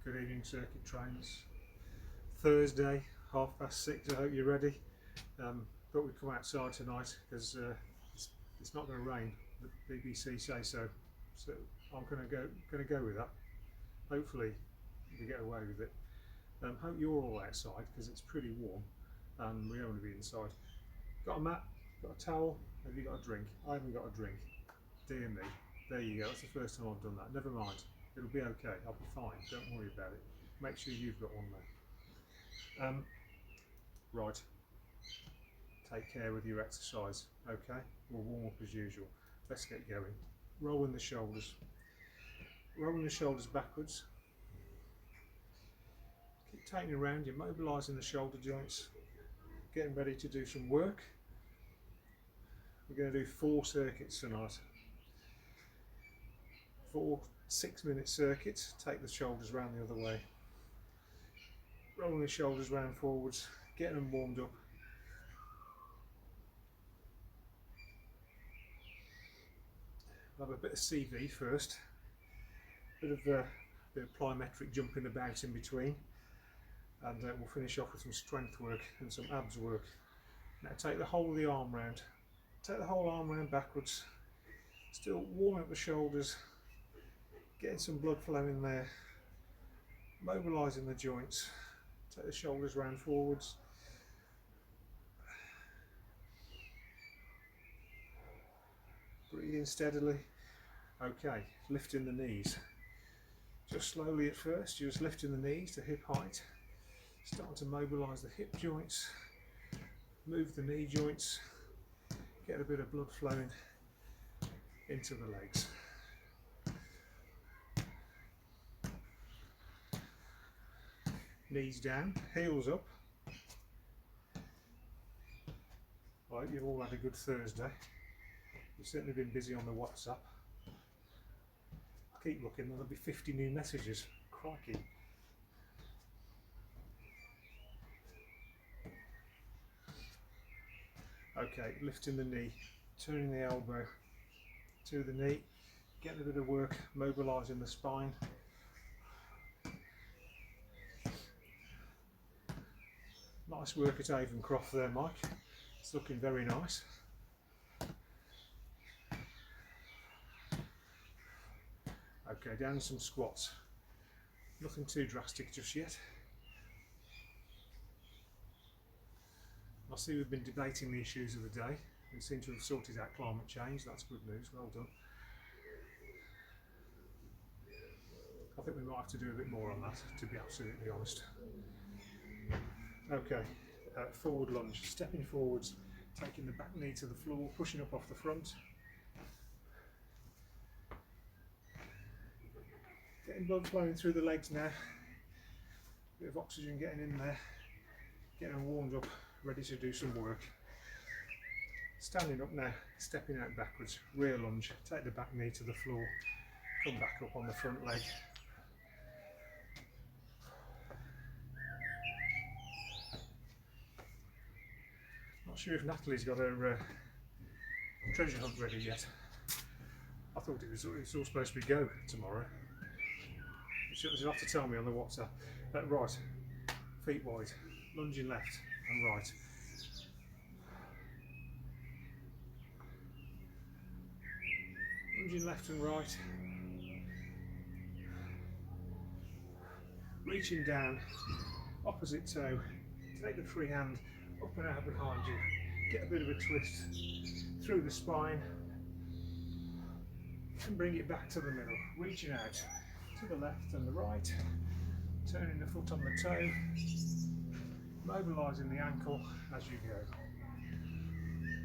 Good evening, circuit trainers. Thursday, 6:30. I hope you're ready. Thought we'd come outside tonight because it's not going to rain. The BBC say so, so I'm going to go with that. Hopefully, we get away with it. Hope you're all outside because it's pretty warm, and we don't want to be inside. Got a mat? Got a towel? Have you got a drink? I haven't got a drink. Dear me. There you go. That's the first time I've done that. Never mind. It'll be okay. I'll be fine. Don't worry about it. Make sure you've got one there. Right. Take care with your exercise. Okay. We'll warm up as usual. Let's get going. Rolling the shoulders. Rolling the shoulders backwards. Keep taking it around. You're mobilising the shoulder joints. Getting ready to do some work. We're going to do 4 circuits tonight. 4 6-minute circuits. Take the shoulders round the other way. Rolling the shoulders round forwards, getting them warmed up. I'll have a bit of CV first. Bit of plyometric jumping about in between, and we'll finish off with some strength work and some abs work. Now take the whole of the arm round. Take the whole arm round backwards. Still warming up the shoulders, getting some blood flow in there, mobilising the joints. Take the shoulders round forwards. Breathing steadily. Okay, lifting the knees. Just slowly at first, you're just lifting the knees to hip height. Starting to mobilise the hip joints. Move the knee joints. Get a bit of blood flowing into the legs. Knees down, heels up. I hope you've all had a good Thursday. You've certainly been busy on the WhatsApp. Keep looking, there'll be 50 new messages. Crikey. Okay, lifting the knee, turning the elbow to the knee, getting a bit of work, mobilising the spine. Nice work at Avon there, Mike. It's looking very nice. Okay, down some squats. Nothing too drastic just yet. I see we've been debating the issues of the day. We seem to have sorted out climate change. That's good news. Well done. I think we might have to do a bit more on that, to be absolutely honest. Okay, forward lunge. Stepping forwards, taking the back knee to the floor, pushing up off the front. Getting blood flowing through the legs now. Bit of oxygen getting in there. Getting them warmed up, ready to do some work. Standing up now, stepping out backwards, rear lunge, take the back knee to the floor, come back up on the front leg. Not sure if Natalie's got her treasure hunt ready yet. I thought it was all supposed to be go tomorrow. She'll have to tell me on the WhatsApp. Right, feet wide, lunging left and right. Lunging left and right. Reaching down, opposite toe. Take the free hand up and out behind you. Get a bit of a twist through the spine and bring it back to the middle. Reaching out to the left and the right. Turning the foot on the toe. Mobilising the ankle as you go.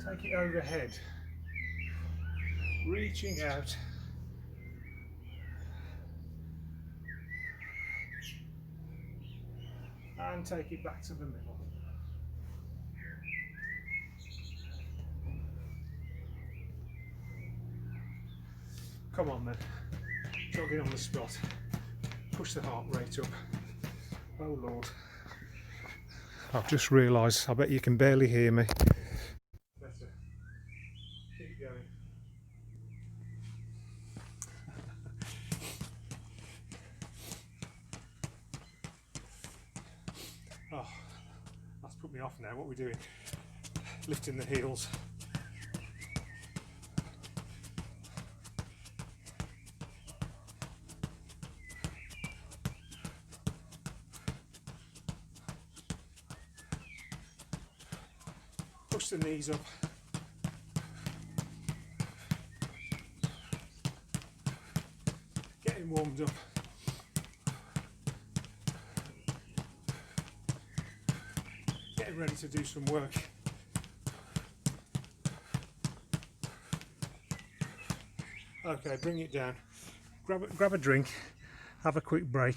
Take it overhead. Reaching out. And take it back to the middle. Come on then, jogging on the spot, push the heart rate up. Oh Lord, I've just realised, I bet you can barely hear me. Better, keep going. Oh, that's put me off now. What are we doing? Lifting the heels. Push the knees up. Getting warmed up. Getting ready to do some work. Okay, bring it down. Grab a drink. Have a quick break.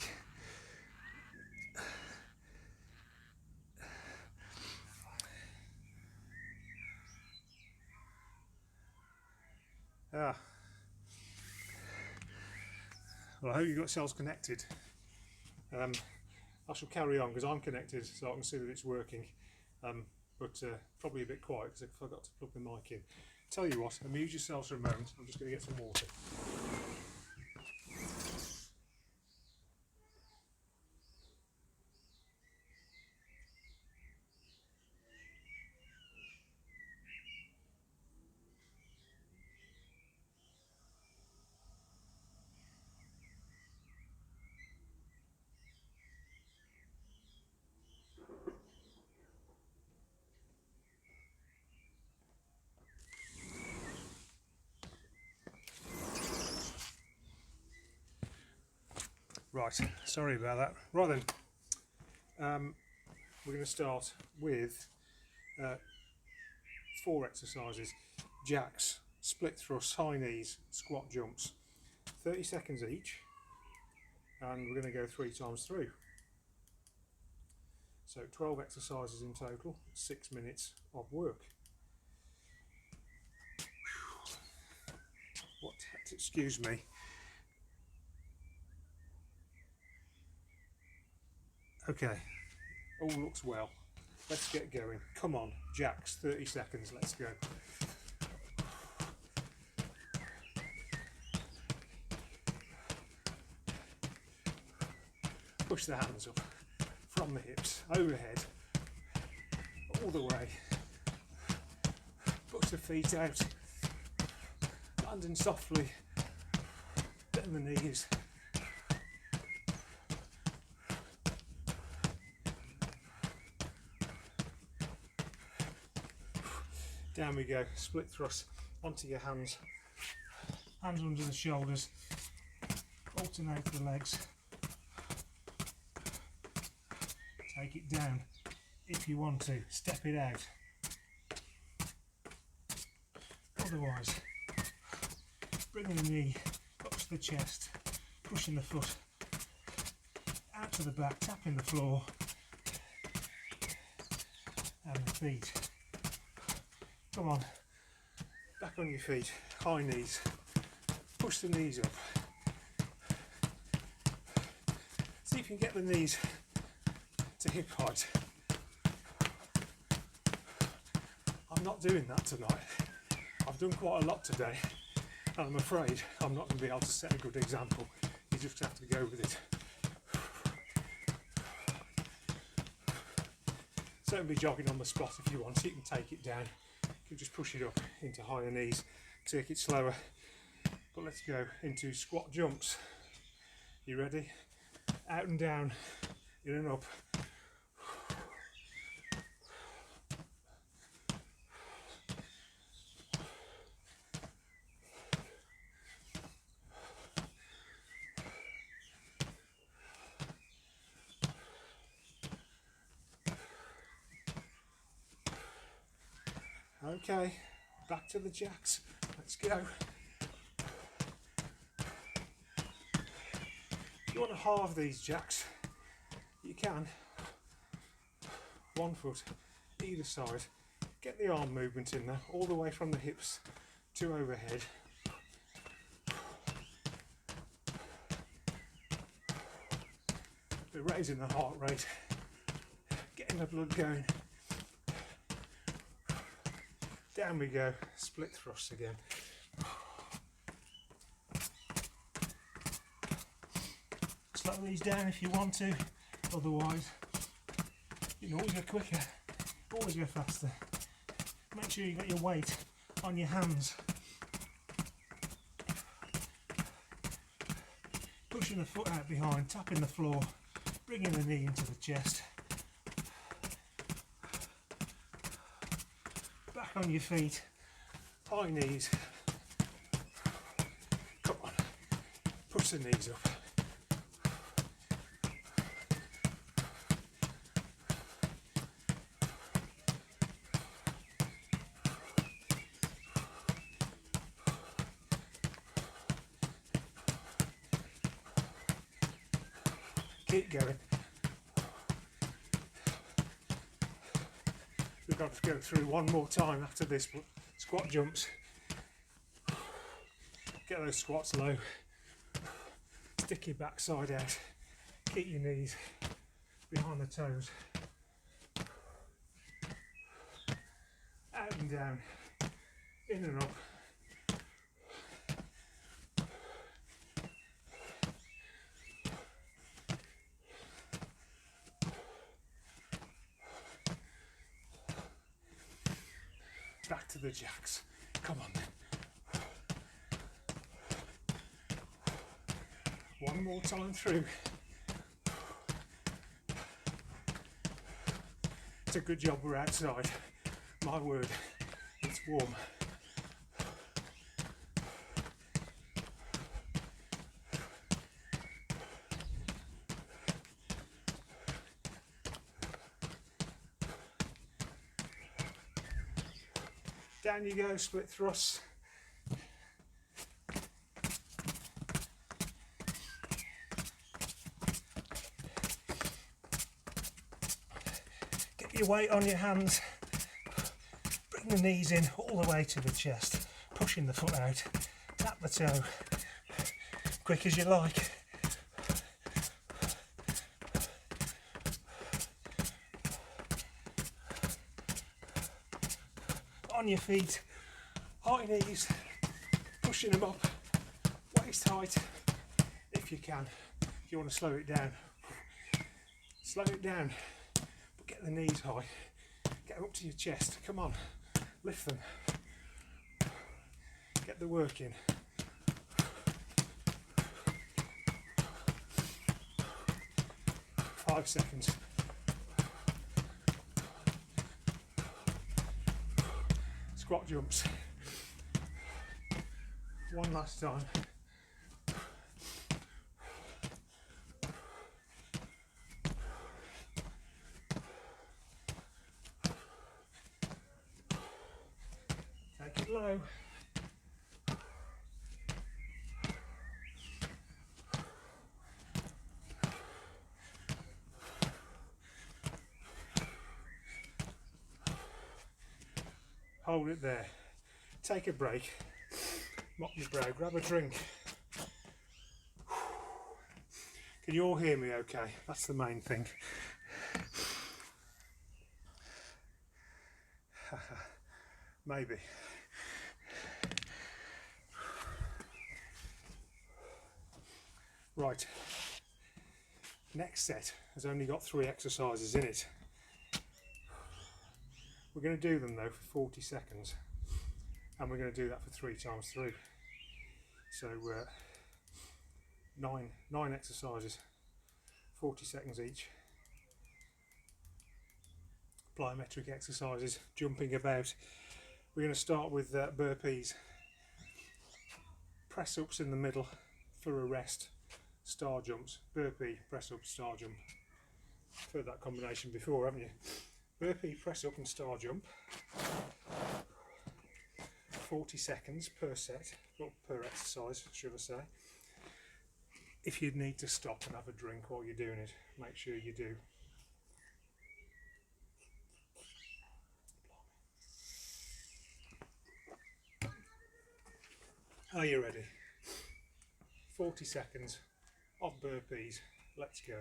Ah. Well, I hope you got yourselves connected. I shall carry on because I'm connected, so I can see that it's working. But probably a bit quiet because I forgot to plug the mic in. Tell you what, amuse yourselves for a moment. I'm just going to get some water. Right, sorry about that. Right then, we're going to start with 4 exercises. Jacks, split thrusts, high knees, squat jumps. 30 seconds each, and we're going to go 3 times through. So 12 exercises in total, 6 minutes of work. Excuse me. Okay, all looks well. Let's get going. Come on, jacks, 30 seconds, let's go. Push the hands up, from the hips, overhead, all the way. Push the feet out, landing softly, bend the knees. Down we go, split thrust, onto your hands, hands under the shoulders, alternate the legs, take it down if you want to, step it out, otherwise bringing the knee up to the chest, pushing the foot out to the back, tapping the floor and the feet. Come on, back on your feet, high knees, push the knees up. See if you can get the knees to hip height. I'm not doing that tonight. I've done quite a lot today, and I'm afraid I'm not going to be able to set a good example. You just have to go with it. So don't be jogging on the spot if you want, you can take it down. You can just push it up into higher knees, take it slower. But let's go into squat jumps. You ready? Out and down, in and up. Okay, back to the jacks. Let's go. If you want to halve these jacks, you can. 1 foot either side. Get the arm movement in there, all the way from the hips to overhead. We're raising the heart rate, getting the blood going. Down we go, split thrusts again. Slow these down if you want to, otherwise You can always go quicker, always go faster. Make sure you got your weight on your hands. Pushing the foot out behind, tapping the floor, bringing the knee into the chest. Back on your feet, high knees. Come on, push the knees up. Keep going. We've got to go through one more time after this squat jumps. Get those squats low. Stick your backside out. Keep your knees behind the toes. Out and down. In and up. Back to the jacks. Come on then. One more time through. It's a good job we're outside. My word, it's warm. Down you go, split thrusts. Get your weight on your hands. Bring the knees in all the way to the chest. Pushing the foot out. Tap the toe. Quick as you like. On your feet, high knees, pushing them up, waist height, if you can. If you want to slow it down, but get the knees high, get them up to your chest, come on, lift them, get the work in. Five seconds. Squat jumps. One last time. Take it low. Hold it there. Take a break. Mop your brow. Grab a drink. Can you all hear me okay? That's the main thing. Maybe. Right. Next set has only got 3 exercises in it. We're going to do them though for 40 seconds, and we're going to do that for 3 times through. So 9 exercises, 40 seconds each. Plyometric exercises, jumping about. We're going to start with burpees, press ups in the middle for a rest, star jumps, burpee, press up, star jump. You've heard that combination before, haven't you? Burpee, press up and star jump. 40 seconds per set, or per exercise should I say. If you need to stop and have a drink while you're doing it, make sure you do. Are you ready? 40 seconds of burpees. Let's go.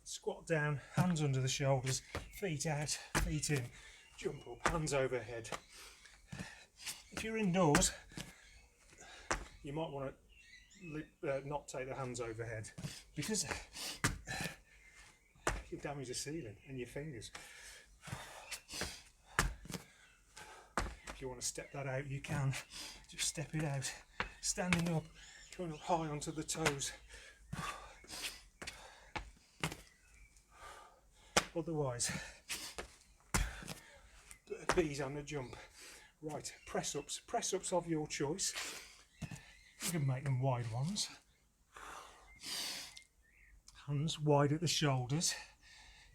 Squat down, hands under the shoulders, feet out, feet in, jump up, hands overhead. If you're indoors, you might want to not take the hands overhead, because you damage the ceiling and your fingers. If you want to step that out, you can. Just step it out, standing up, going up high onto the toes. Otherwise, bees on the jump. Right, press ups of your choice. You can make them wide ones. Hands wide at the shoulders,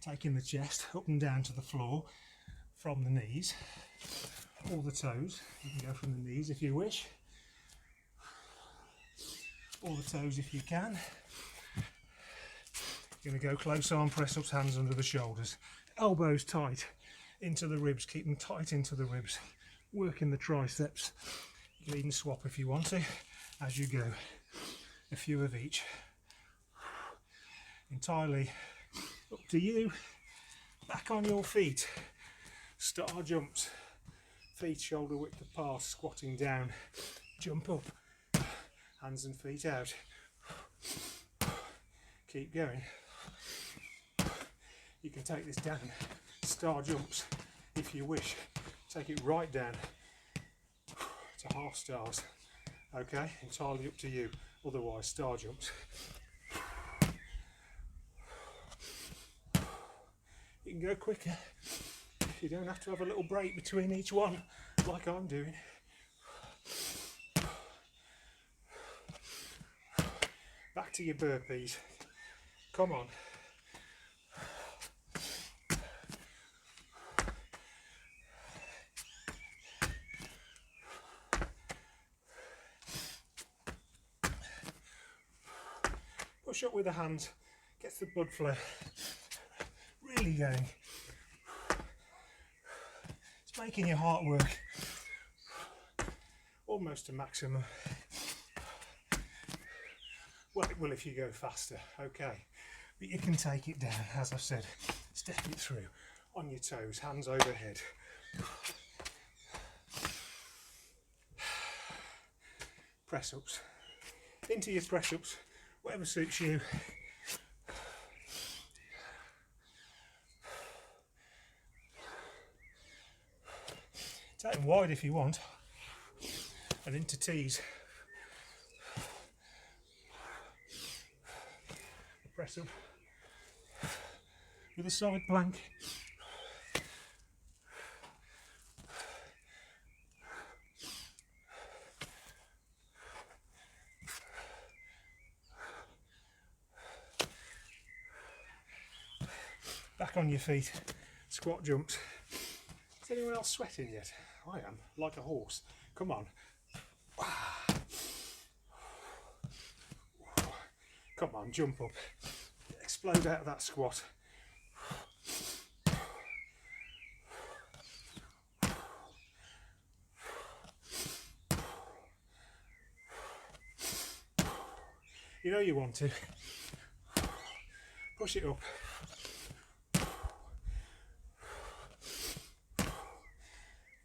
taking the chest up and down to the floor from the knees. All the toes, you can go from the knees if you wish. All the toes if you can. You're going to go close arm press ups, hands under the shoulders. Elbows tight into the ribs, keep them tight into the ribs. Working the triceps. You can even swap if you want to as you go. A few of each. Entirely up to you. Back on your feet. Star jumps. Feet shoulder width apart, squatting down. Jump up. Hands and feet out. Keep going. You can take this down. Star jumps if you wish. Take it right down to half stars. Okay, entirely up to you. Otherwise, star jumps. You can go quicker. You don't have to have a little break between each one, like I'm doing. Back to your burpees. Come on. Push up with the hands, gets the blood flow really going. It's making your heart work almost to maximum. Well, it will if you go faster, okay. But you can take it down, as I've said. Step it through on your toes, hands overhead. Press ups. Into your press ups, whatever suits you. Take them wide if you want, and into T's. Press up with a side plank. Back on your feet, squat jumps. Is anyone else sweating yet? I am, like a horse. Come on. Come on, jump up. Explode out of that squat. You know you want to. Push it up.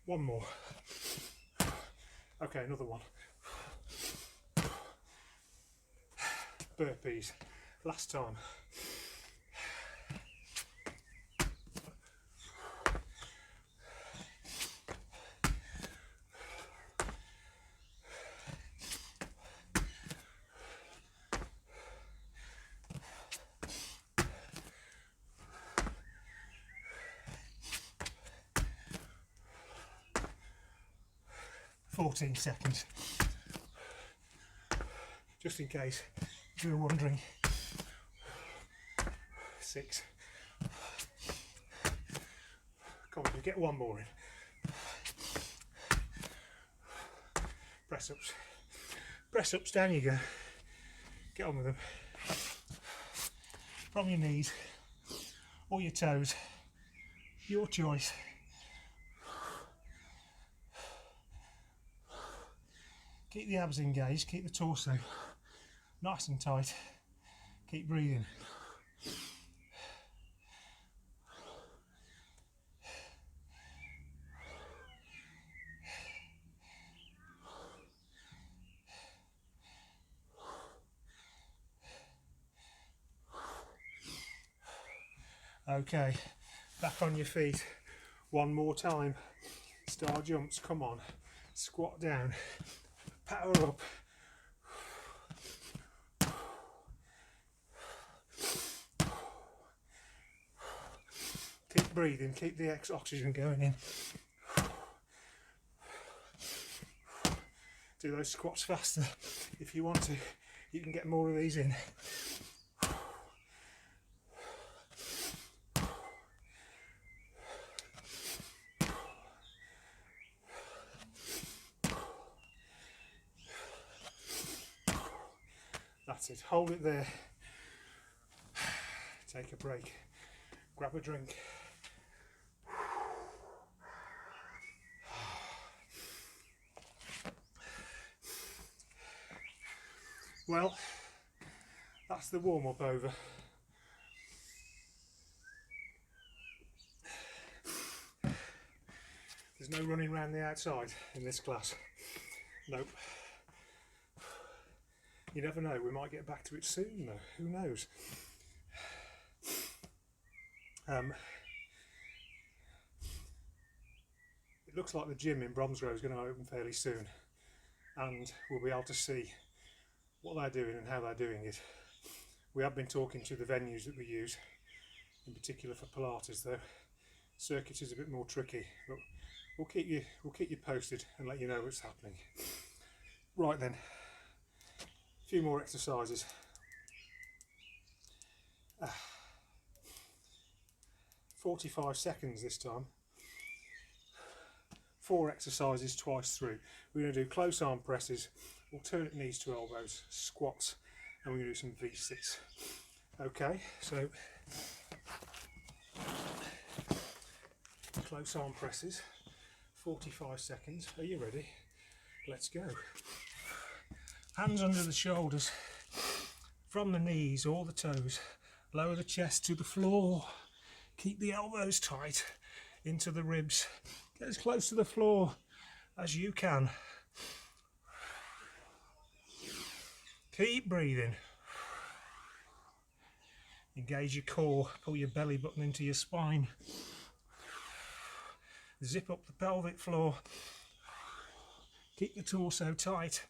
One more. Okay, another one. Burpees. Last time. Seconds, just in case you were wondering. 6. Come on, you get one more in. Press ups. Press ups, down you go. Get on with them. From your knees or your toes, your choice. Keep the abs engaged, keep the torso nice and tight. Keep breathing. Okay, back on your feet. One more time. Star jumps, come on. Squat down. Power up. Keep breathing, keep the oxygen going in. Do those squats faster if you want to. You can get more of these in. That's it, hold it there. Take a break, grab a drink. Well, that's the warm-up over. There's no running around the outside in this class. Nope. You never know, we might get back to it soon though, who knows. It looks like the gym in Bromsgrove is going to open fairly soon, and we'll be able to see what they're doing and how they're doing it. We have been talking to the venues that we use, in particular for Pilates though. Circuit is a bit more tricky, but we'll keep you posted and let you know what's happening. Right then, a few more exercises. 45 seconds this time. 4 exercises twice through. We're going to do close arm presses, alternate knees to elbows, squats, and we're going to do some V-sits. Okay, so close arm presses, 45 seconds. Are you ready? Let's go. Hands under the shoulders, from the knees or the toes. Lower the chest to the floor. Keep the elbows tight into the ribs. Get as close to the floor as you can. Keep breathing. Engage your core. Pull your belly button into your spine. Zip up the pelvic floor. Keep the torso tight.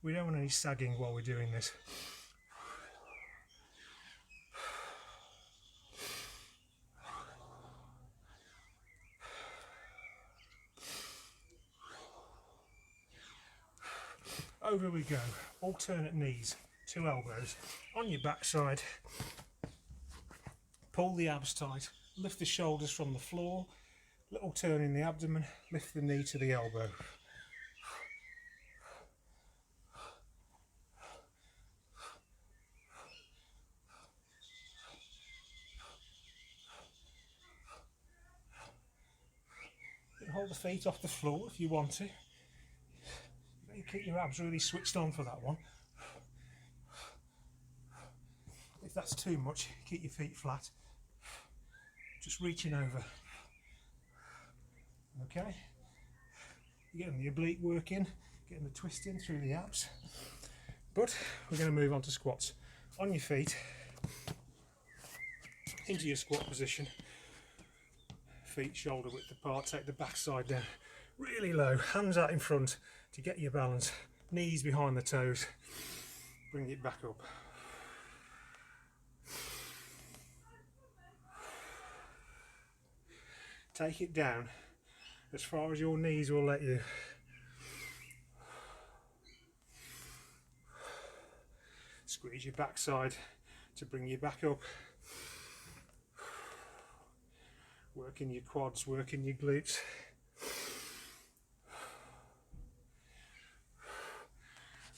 We don't want any sagging while we're doing this. Over we go. Alternate knees, 2 elbows on your backside. Pull the abs tight. Lift the shoulders from the floor. Little turn in the abdomen. Lift the knee to the elbow. You can hold the feet off the floor if you want to. You keep your abs really switched on for that one. If that's too much, keep your feet flat. Just reaching over. Okay? You're getting the oblique work in, getting the twist in through the abs. But we're going to move on to squats. On your feet, into your squat position. Feet shoulder width apart, take the back side down. Really low, hands out in front to get your balance. Knees behind the toes. Bring it back up. Take it down as far as your knees will let you. Squeeze your backside to bring you back up. Working your quads, working your glutes.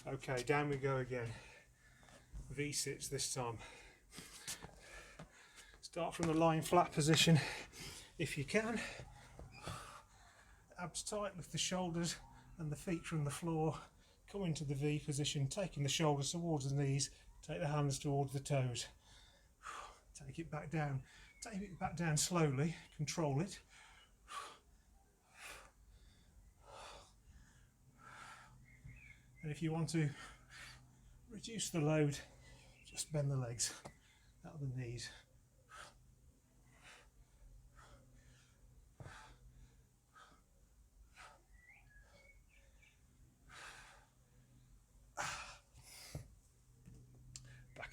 Okay, down we go again. V-sits this time. Start from the lying flat position if you can. Abs tight, lift the shoulders and the feet from the floor. Come into the V position, taking the shoulders towards the knees, take the hands towards the toes. Take it back down. Take it back down slowly, control it. And if you want to reduce the load, just bend the legs out of the knees.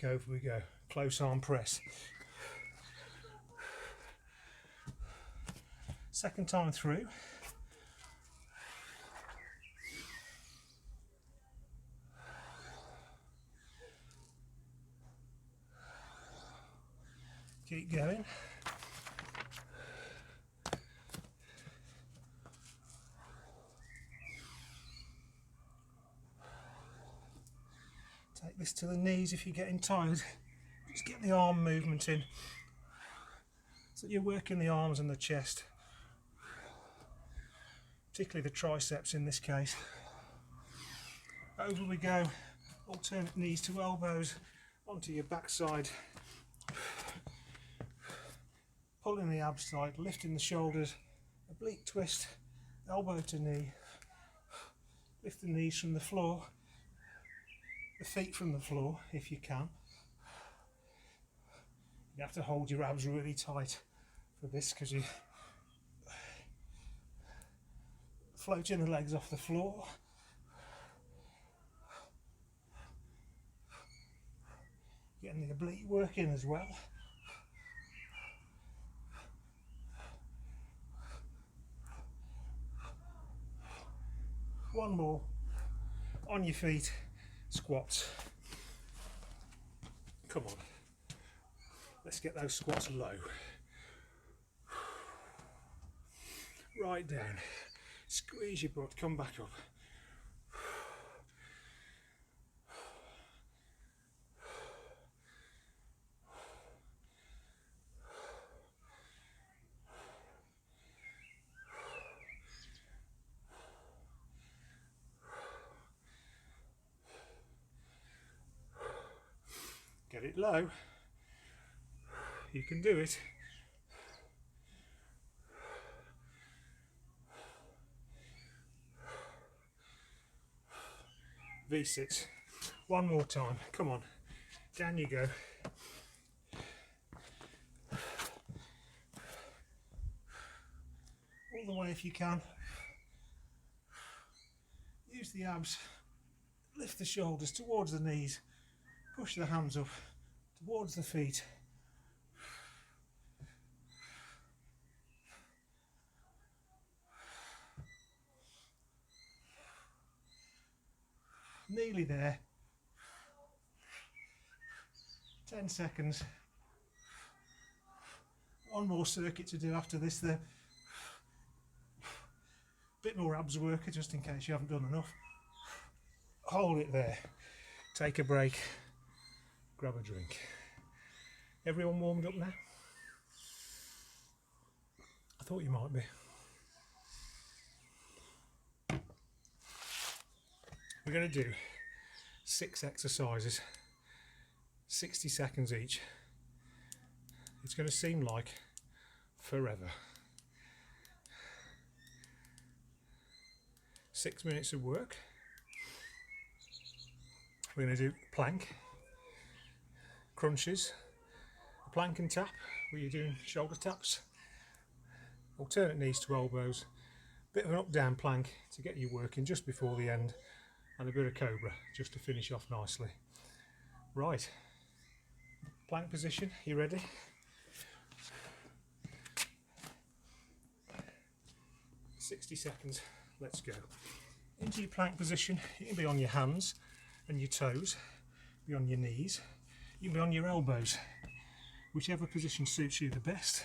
back over we go. Close arm press. Second time through. Keep going. Take this to the knees if you're getting tired. Just get the arm movement in. So you're working the arms and the chest, particularly the triceps in this case. Over we go. Alternate knees to elbows onto your backside. Pulling the abs tight, lifting the shoulders, oblique twist, elbow to knee. Lift the knees from the floor, the feet from the floor if you can. You have to hold your abs really tight for this because you're floating the legs off the floor. Getting the oblique work in as well. One more. On your feet, squats. Come on. Let's get those squats low. Right down. Squeeze your butt, come back up. Get it low. You can do it. V6. One more time. Come on. Down you go. All the way if you can. Use the abs. Lift the shoulders towards the knees. Push the hands up towards the feet. Nearly there. 10 seconds. One more circuit to do after this there. Bit more abs work just in case you haven't done enough. Hold it there. Take a break. Grab a drink. Everyone warmed up now? I thought you might be. We're going to do 6 exercises, 60 seconds each. It's going to seem like forever. 6 minutes of work. We're going to do plank, crunches, a plank and tap where you're doing shoulder taps, alternate knees to elbows, bit of an up down plank to get you working just before the end, and a bit of cobra just to finish off nicely. Right, plank position, you ready? "60 seconds, let's go." Into your plank position. You can be on your hands and your toes, be on your knees, you can be on your elbows, whichever position suits you the best.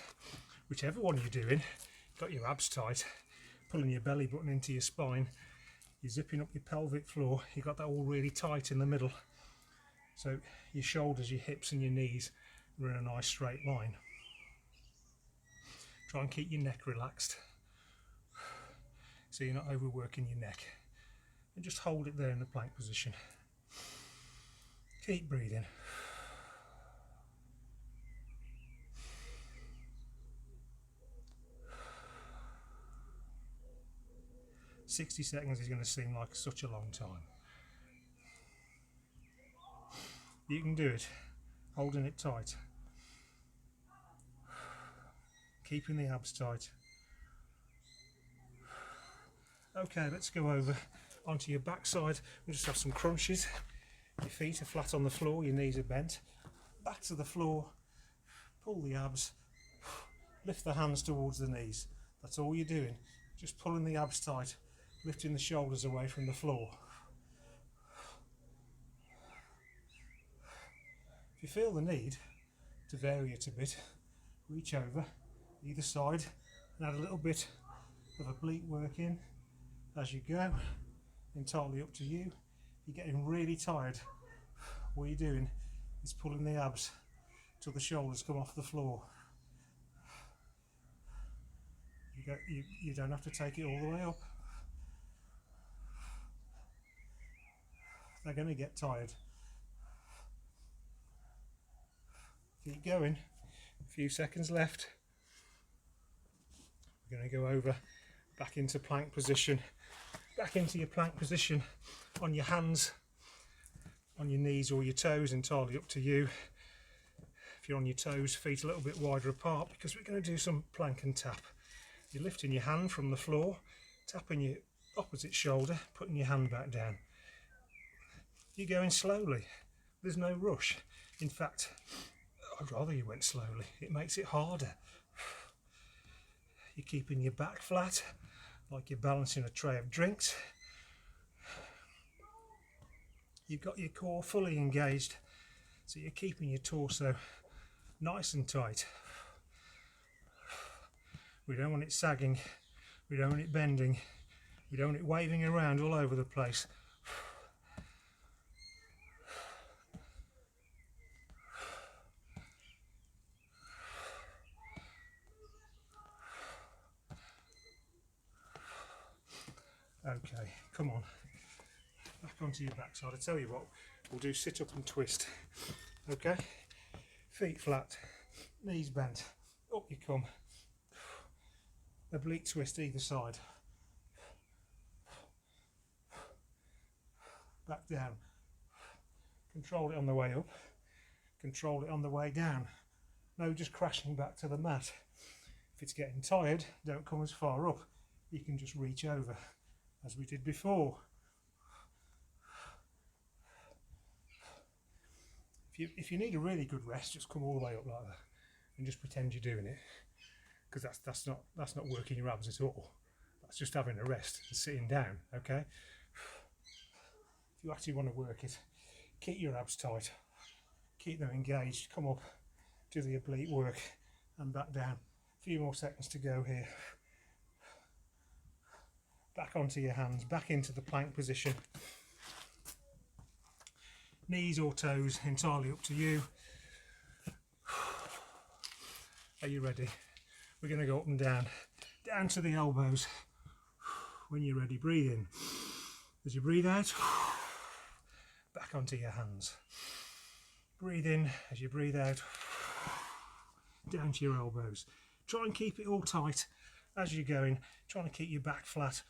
Whichever one you're doing, got your abs tight, pulling your belly button into your spine, you're zipping up your pelvic floor, you got that all really tight in the middle, so your shoulders, your hips and your knees are in a nice straight line. Try and keep your neck relaxed so you're not overworking your neck, and just hold it there in the plank position. Keep breathing. "60 seconds is going to seem like such a long time. You can do it, holding it tight, keeping the abs tight. Okay, let's go over onto your backside. We'll just have some crunches. Your feet are flat on the floor, your knees are bent. Back to the floor, pull the abs, lift the hands towards the knees. That's all you're doing. Just pulling the abs tight, lifting the shoulders away from the floor. If you feel the need to vary it a bit, reach over either side and add a little bit of oblique work in as you go. Entirely up to you. If you're getting really tired, what you're doing is pulling the abs till the shoulders come off the floor. You don't have to take it all the way up. They're going to get tired. Keep going. A few seconds left. We're going to go over back into plank position. Back into your plank position on your hands, on your knees or your toes, entirely up to you. If you're on your toes, feet a little bit wider apart, because we're going to do some plank and tap. You're lifting your hand from the floor, tapping your opposite shoulder, putting your hand back down. You're going slowly. There's no rush. In fact, I'd rather you went slowly. It makes it harder. You're keeping your back flat, like you're balancing a tray of drinks. You've got your core fully engaged, so you're keeping your torso nice and tight. We don't want it sagging, we don't want it bending, we don't want it waving around all over the place. Okay, come on, back onto your backside. I tell you what, we'll do sit up and twist. Okay, feet flat, knees bent, up you come. Oblique twist either side. Back down. Control it on the way up, control it on the way down. No just crashing back to the mat. If it's getting tired, don't come as far up. You can just reach over, as we did before. If you need a really good rest, just come all the way up like that and just pretend you're doing it, because that's not working your abs at all. That's just having a rest and sitting down. Okay, if you actually want to work it, keep your abs tight, keep them engaged, come up, do the oblique work and back down. A few more seconds to go here. Back onto your hands, back into the plank position. Knees or toes, entirely up to you. Are you ready? We're going to go up and down to the elbows. When you're ready, breathe in. As you breathe out, back onto your hands. Breathe in as you breathe out, down to your elbows. Try and keep it all tight as you're going, trying to keep your back flat.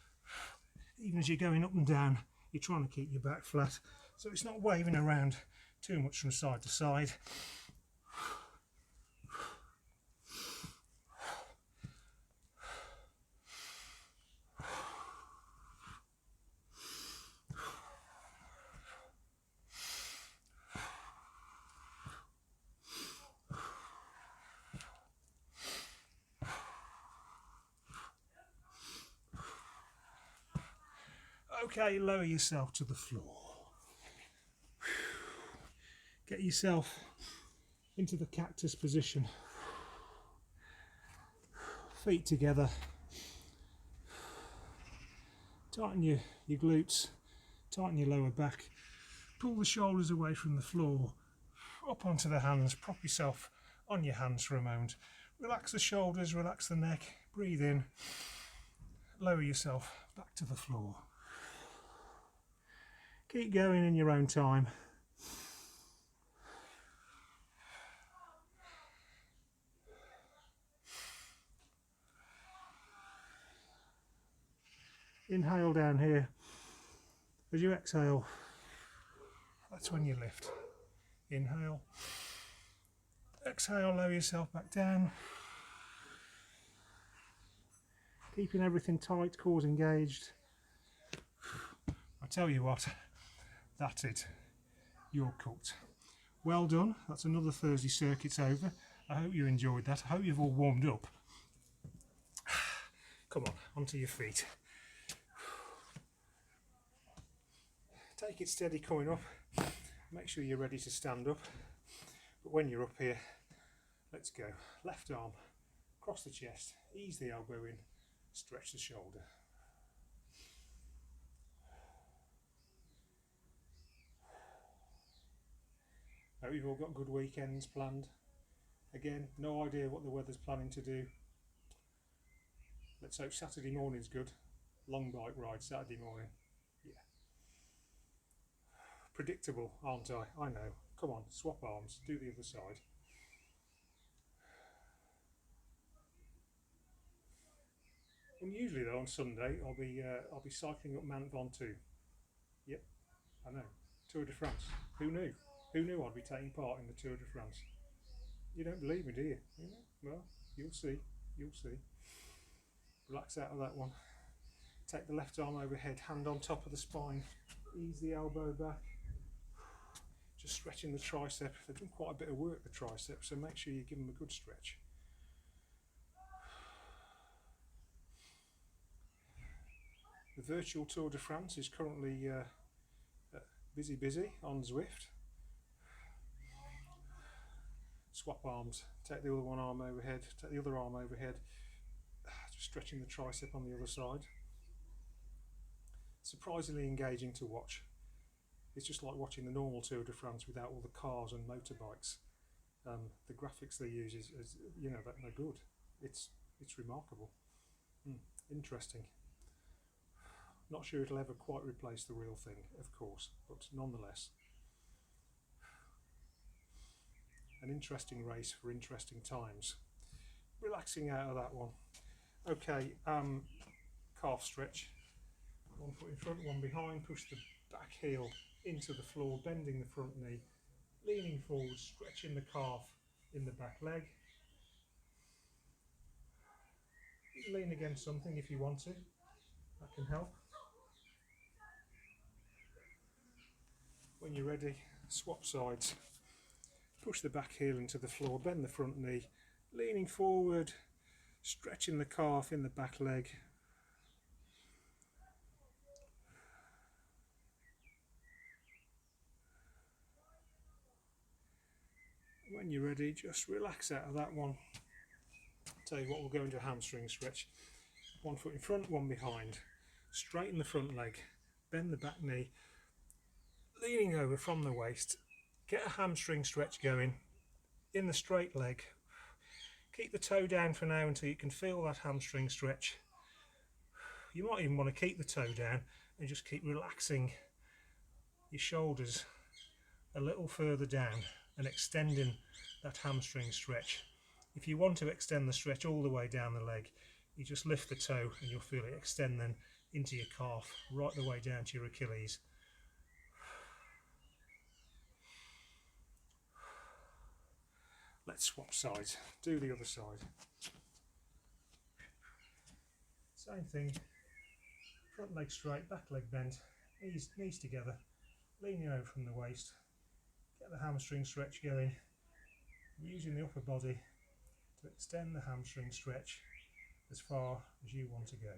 Even as you're going up and down, you're trying to keep your back flat, so it's not waving around too much from side to side. Okay, lower yourself to the floor. Get yourself into the cactus position. Feet together. Tighten your glutes, tighten your lower back. Pull the shoulders away from the floor, up onto the hands. Prop yourself on your hands for a moment. Relax the shoulders, relax the neck. Breathe in. Lower yourself back to the floor. Keep going in your own time. Inhale down here. As you exhale, that's when you lift. Inhale. Exhale, lower yourself back down. Keeping everything tight, cores engaged. I tell you what, that's it. you're cooked. Well done, that's another Thursday circuit over. I hope you enjoyed that. I hope you've all warmed up. Come on, onto your feet. Take it steady coming up. Make sure you're ready to stand up. But when you're up here, let's go. Left arm, across the chest, ease the elbow in, stretch the shoulder. Hope you've all got good weekends planned. Again, no idea what the weather's planning to do. Let's hope Saturday morning's good. Long bike ride Saturday morning. Yeah. Predictable, aren't I? I know. Come on, swap arms, do the other side. Unusually though, on Sunday I'll be cycling up Mount Ventoux. Yep, I know. Tour de France. Who knew? Who knew I'd be taking part in the Tour de France? You don't believe me, do you? Yeah, well, you'll see. You'll see. Relax out of that one. Take the left arm overhead, hand on top of the spine. Ease the elbow back. Just stretching the tricep. They've done quite a bit of work, the tricep, so make sure you give them a good stretch. The virtual Tour de France is currently busy on Zwift. Swap arms, take the other one arm overhead, take the other arm overhead, just stretching the tricep on the other side. Surprisingly engaging to watch. It's just like watching the normal Tour de France without all the cars and motorbikes. The graphics they use is you know, they're good. It's remarkable. Interesting. Not sure it'll ever quite replace the real thing, of course, but nonetheless. An interesting race for interesting times. Relaxing out of that one. Okay, calf stretch. One foot in front, one behind. Push the back heel into the floor, bending the front knee, leaning forward, stretching the calf in the back leg. Lean against something if you want to. That can help. When you're ready, swap sides. Push the back heel into the floor, bend the front knee, leaning forward, stretching the calf in the back leg. When you're ready, just relax out of that one. Tell you what, we'll go into a hamstring stretch. One foot in front, one behind. Straighten the front leg, bend the back knee, leaning over from the waist. Get a hamstring stretch going in the straight leg. Keep the toe down for now until you can feel that hamstring stretch. You might even want to keep the toe down and just keep relaxing your shoulders a little further down and extending that hamstring stretch. If you want to extend the stretch all the way down the leg, you just lift the toe and you'll feel it extend then into your calf, right the way down to your Achilles. Let's swap sides, do the other side. Same thing, front leg straight, back leg bent, knees together, leaning over from the waist. Get the hamstring stretch going, using the upper body to extend the hamstring stretch as far as you want to go.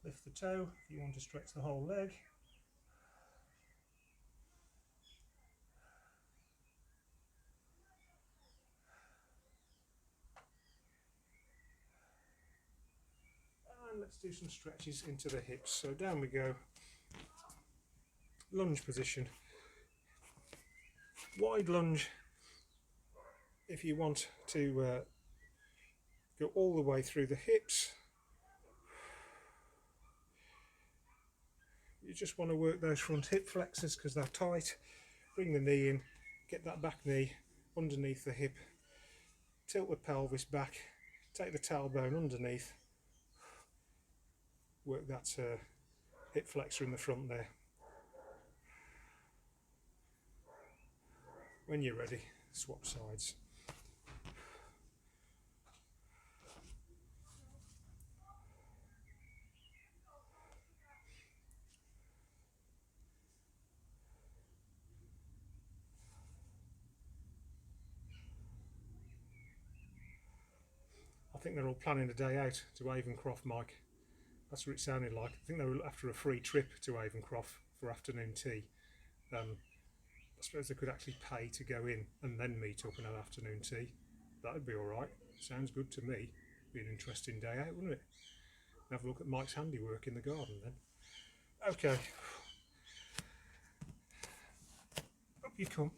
Lift the toe if you want to stretch the whole leg. And let's do some stretches into the hips. So down we go. Lunge position. Wide lunge if you want to go all the way through the hips. You just want to work those front hip flexors because they're tight. Bring the knee in, get that back knee underneath the hip, tilt the pelvis back, take the tailbone underneath, work that hip flexor in the front there. When you're ready, swap sides. think they're all planning a day out to Avonscroft, Mike. That's what it sounded like. I think they were after a free trip to Avonscroft for afternoon tea. I suppose they could actually pay to go in and then meet up and have afternoon tea. That'd be alright. Sounds good to me. Be an interesting day out, wouldn't it? Have a look at Mike's handiwork in the garden then. Okay. Up you come.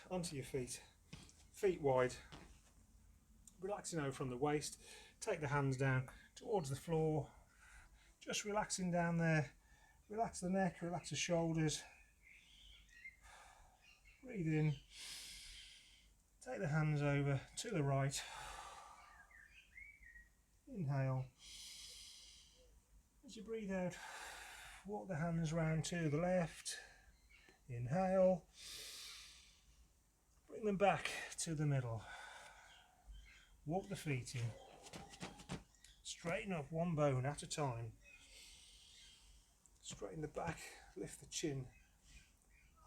Onto your feet. Feet wide. Relaxing over from the waist. Take the hands down towards the floor. Just relaxing down there. Relax the neck, relax the shoulders. Breathe in. Take the hands over to the right. Inhale. As you breathe out, walk the hands round to the left. Inhale. Bring them back to the middle. Walk the feet in. Straighten up one bone at a time. Straighten the back, lift the chin.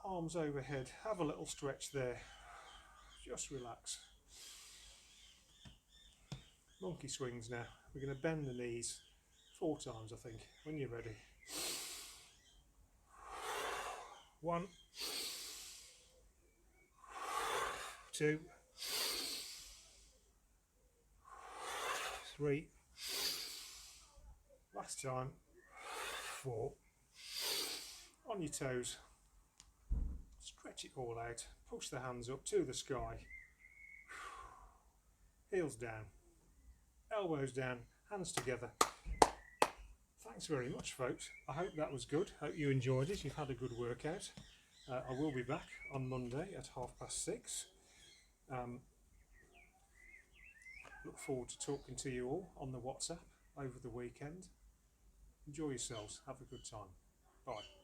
Arms overhead. Have a little stretch there. Just relax. Monkey swings now. We're going to bend the knees 4 times, I think, when you're ready. 1, 2, 3, last time, 4. On your toes, stretch it all out, push the hands up to the sky, heels down, elbows down, hands together. Thanks very much, folks. I hope that was good. Hope you enjoyed it. You've had a good workout. I will be back on Monday at 6:30. Look forward to talking to you all on the WhatsApp over the weekend. Enjoy yourselves. Have a good time. Bye.